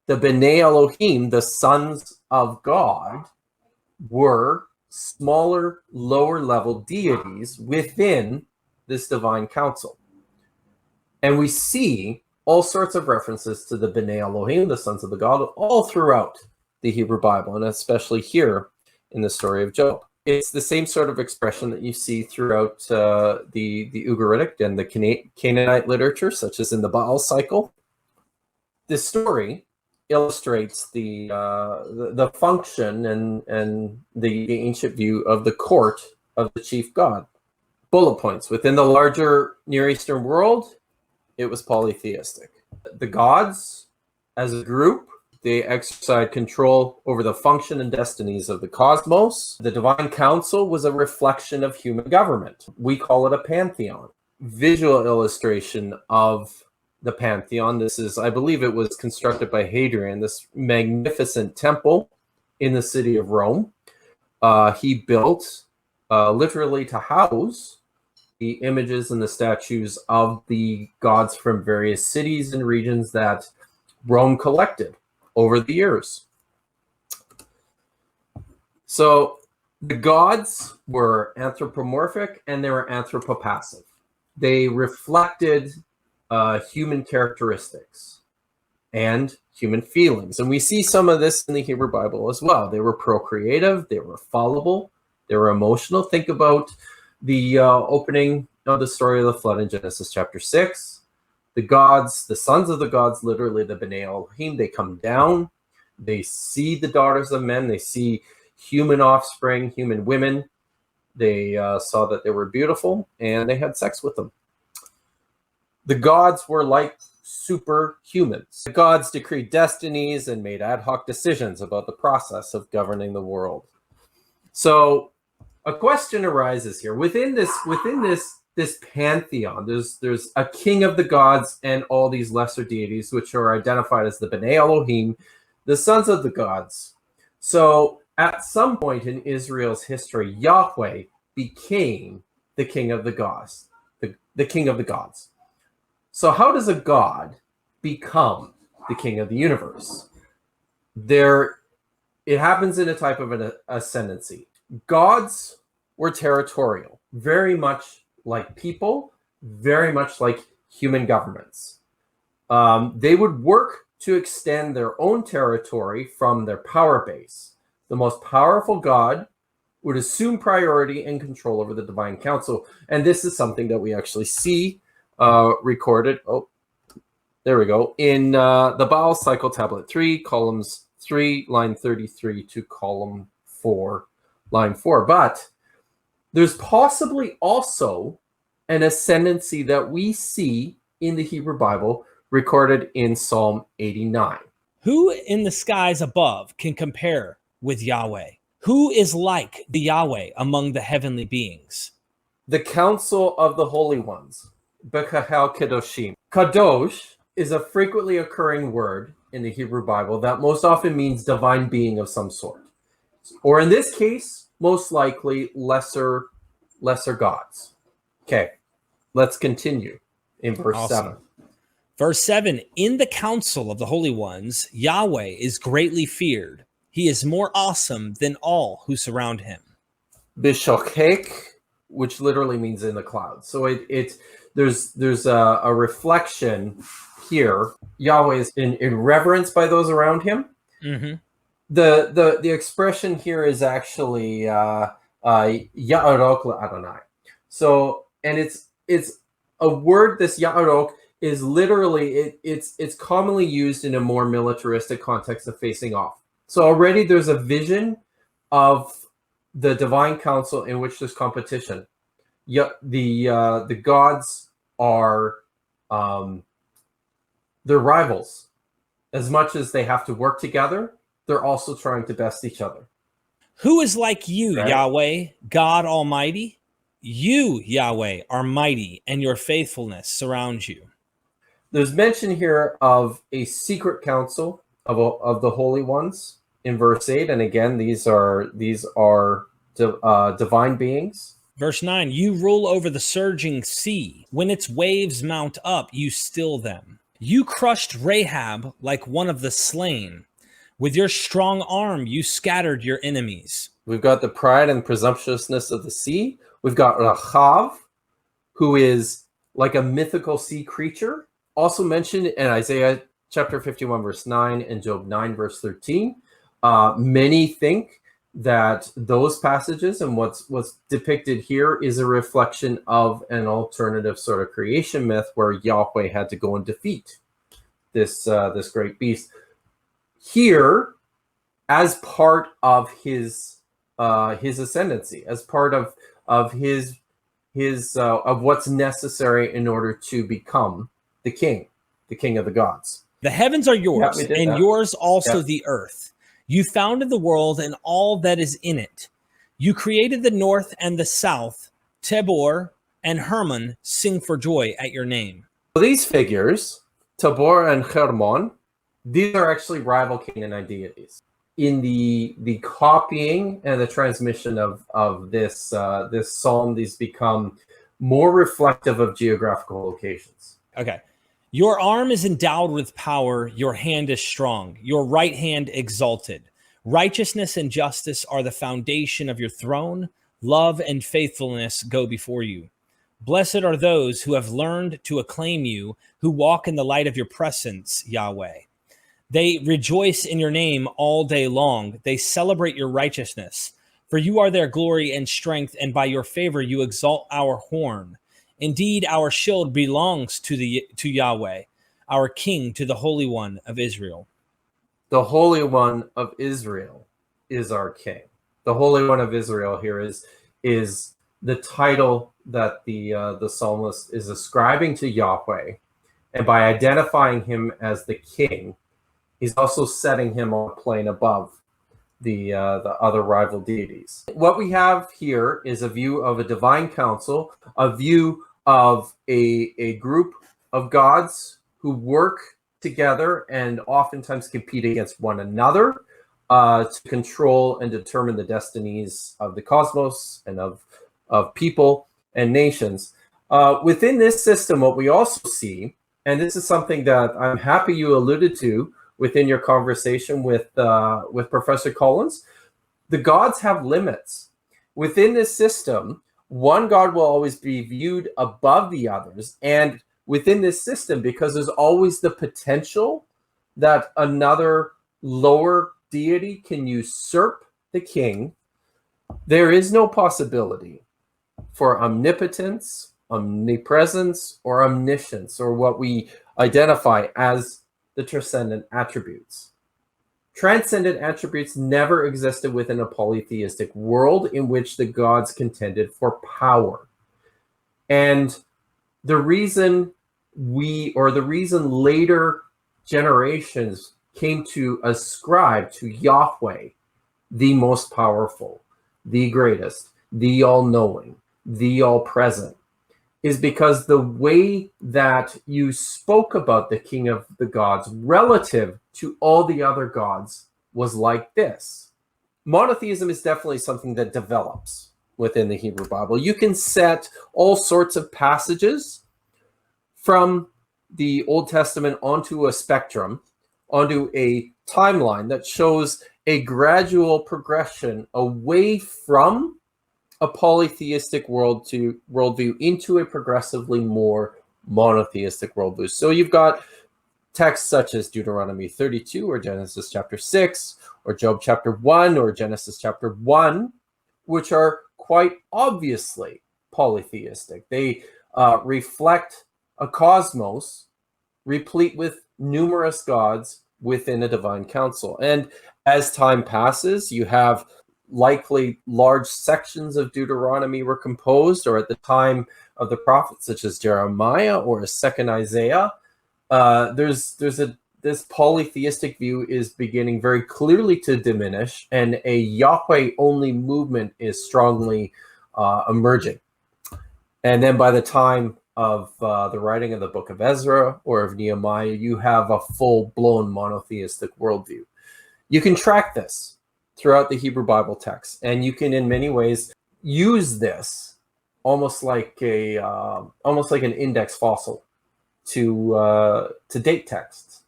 The B'nai Elohim, the sons of God, were smaller, lower-level deities within this divine council. And we see all sorts of references to the B'nai Elohim, the sons of the God, all throughout the Hebrew Bible, and especially here in the story of Job. It's the same sort of expression that you see throughout the Ugaritic and the Canaanite literature, such as in the Baal cycle. This story illustrates the function and the ancient view of the court of the chief god. Bullet points. Within the larger Near Eastern world, it was polytheistic. The gods, as a group, they exercised control over the function and destinies of the cosmos. The divine council was a reflection of human government. We call it a pantheon. Visual illustration of the pantheon. This is, I believe it was constructed by Hadrian, this magnificent temple in the city of Rome. He built literally to house the images and the statues of the gods from various cities and regions that Rome collected over the years. So the gods were anthropomorphic and they were anthropopassive. They reflected human characteristics and human feelings. And we see some of this in the Hebrew Bible as well. They were procreative, they were fallible, they were emotional. Think about the opening of the story of the flood in Genesis chapter 6. The gods, the sons of the gods, literally the B'nai Elohim, they come down, they see the daughters of men, they see human offspring, human women. They saw that they were beautiful, and they had sex with them. The gods were like superhumans. The gods decreed destinies and made ad hoc decisions about the process of governing the world. So a question arises here. Within this pantheon, there's a king of the gods and all these lesser deities, which are identified as the B'nai Elohim, the sons of the gods. So at some point in Israel's history, Yahweh became the king of the gods, the king of the gods. So how does a god become the king of the universe? It happens in a type of an ascendancy. Gods were territorial, very much like people, very much like human governments. They would work to extend their own territory from their power base. The most powerful god would assume priority and control over the divine council. And this is something that we actually see recorded. Oh, there we go. In the Baal cycle, tablet 3, columns 3, line 33 to column 4, line 4. But there's possibly also an ascendancy that we see in the Hebrew Bible recorded in Psalm 89. Who in the skies above can compare with Yahweh? Who is like the Yahweh among the heavenly beings? The council of the holy ones, Bekahel Kedoshim. Kadosh is a frequently occurring word in the Hebrew Bible that most often means divine being of some sort. Or in this case, most likely lesser gods. Okay, let's continue in verse 7. Verse 7, in the council of the holy ones, Yahweh is greatly feared. He is more awesome than all who surround him. Bishokek, which literally means in the clouds. So there's a reflection here. Yahweh is in reverence by those around him. Mm-hmm. The expression here is actually Ya'arok Adonai. So, and it's a word. This Ya'arok is literally it's commonly used in a more militaristic context of facing off. So already there's a vision of the divine council in which there's competition. The gods are they're rivals. As much as they have to work together, they're also trying to best each other. Who is like you, right? Yahweh, God Almighty? You, Yahweh, are mighty, and your faithfulness surrounds you. There's mention here of a secret council of the holy ones in verse 8, and again, these are divine beings. Verse 9, you rule over the surging sea. When its waves mount up, you still them. You crushed Rahab like one of the slain. With your strong arm, you scattered your enemies. We've got the pride and presumptuousness of the sea. We've got Rachav, who is like a mythical sea creature, also mentioned in Isaiah chapter 51, verse 9, and Job 9, verse 13. Many think that those passages and what's depicted here is a reflection of an alternative sort of creation myth where Yahweh had to go and defeat this great beast. Here, as part of his ascendancy, as part of his of what's necessary in order to become the king of the gods. The heavens are yours, and yours also the earth. You founded the world and all that is in it. You created the north and the south. Tabor and Hermon sing for joy at your name. These figures, Tabor and Hermon, these are actually rival Canaanite deities. In the copying and the transmission of this psalm, these become more reflective of geographical locations. Okay. Your arm is endowed with power. Your hand is strong. Your right hand exalted. Righteousness and justice are the foundation of your throne. Love and faithfulness go before you. Blessed are those who have learned to acclaim you, who walk in the light of your presence, Yahweh. They rejoice in your name all day long. They celebrate your righteousness. For you are their glory and strength, and by your favor you exalt our horn. Indeed, our shield belongs to Yahweh, our King, to the Holy One of Israel. The Holy One of Israel is our King. The Holy One of Israel here is the title that the psalmist is ascribing to Yahweh, and by identifying him as the King, he's also setting him on a plane above the other rival deities. What we have here is a view of a divine council, a view of a group of gods who work together and oftentimes compete against one another to control and determine the destinies of the cosmos and of people and nations. Within this system, what we also see, and this is something that I'm happy you alluded to within your conversation with Professor Collins, the gods have limits. Within this system, one god will always be viewed above the others. And within this system, because there's always the potential that another lower deity can usurp the king, there is no possibility for omnipotence, omnipresence, or omniscience, or what we identify as the transcendent attributes. Transcendent attributes never existed within a polytheistic world in which the gods contended for power. And the reason later generations came to ascribe to Yahweh, the most powerful, the greatest, the all-knowing, the all-present, is because the way that you spoke about the king of the gods relative to all the other gods was like this. Monotheism is definitely something that develops within the Hebrew Bible. You can set all sorts of passages from the Old Testament onto a spectrum, onto a timeline that shows a gradual progression away from a polytheistic worldview into a progressively more monotheistic worldview. So you've got texts such as Deuteronomy 32 or Genesis chapter 6 or Job chapter 1 or Genesis chapter 1, which are quite obviously polytheistic. They reflect a cosmos replete with numerous gods within a divine council. And as time passes, you have likely large sections of Deuteronomy were composed, or at the time of the prophets such as Jeremiah or a second Isaiah, this polytheistic view is beginning very clearly to diminish, and a Yahweh only movement is strongly emerging. And then by the time of the writing of the book of Ezra or of Nehemiah, you have a full-blown monotheistic worldview. You can track this throughout the Hebrew Bible text, and you can in many ways use this almost like an index fossil to date texts.